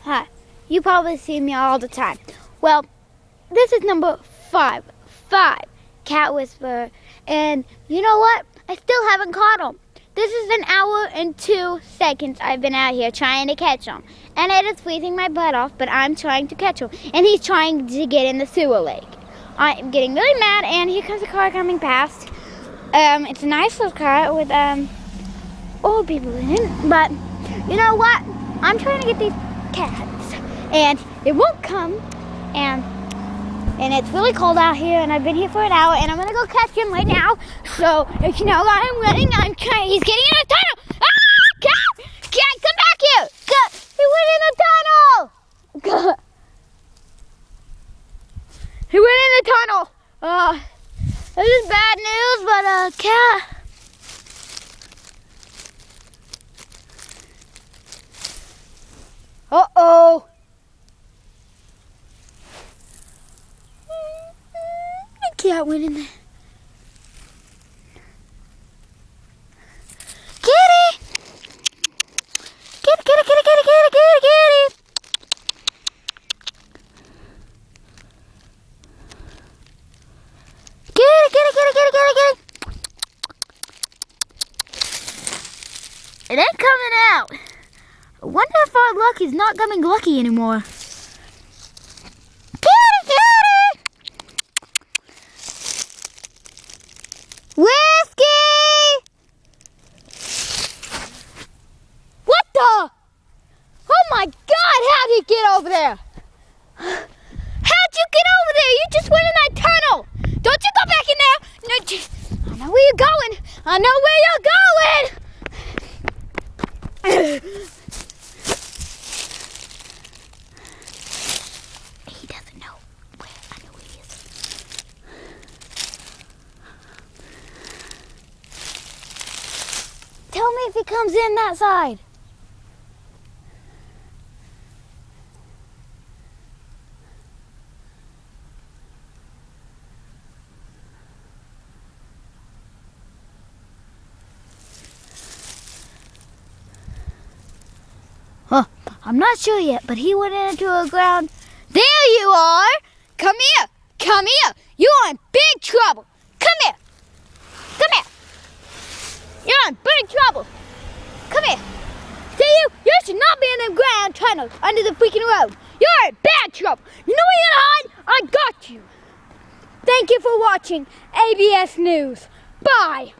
Hi. You probably see me all the time. Well, this is number 5. Cat Whisperer. And you know what? I still haven't caught him. This is an hour and 2 seconds I've been out here trying to catch him. And it is freezing my butt off, but I'm trying to catch him. And he's trying to get in the sewer lake. I'm getting really mad, and here comes a car coming past. It's a nice little car with old people in it. But you know what? I'm trying to get these cats, and it won't come. And it's really cold out here, and I've been here for an hour, and I'm gonna go catch him right now. So if you know why I'm running, he's getting in a tunnel. Ah! Cat, come back here! He went in the tunnel. He went in the tunnel. This is bad news, but cat. Uh-oh. The cat went in there. Kitty! Kitty, kitty, kitty, kitty, kitty, kitty, kitty! Kitty, kitty, kitty, kitty, kitty, kitty! It ain't coming out. I wonder if our luck is not coming lucky anymore. Kitty, kitty! Whiskey! What the? Oh my God, how'd he get over there? How'd you get over there? You just went in that tunnel. Don't you go back in there. No, I know where you're going. I know where you're going. He doesn't know where I know he is. Tell me if he comes in that side. Huh, I'm not sure yet, but he went into the ground. There you are! Come here! Come here! You're in big trouble! Come here! Come here! You're in big trouble! Come here! See you? You should not be in the ground tunnels under the freaking road. You're in bad trouble! You know where you're gonna hide? I got you! Thank you for watching ABS News. Bye!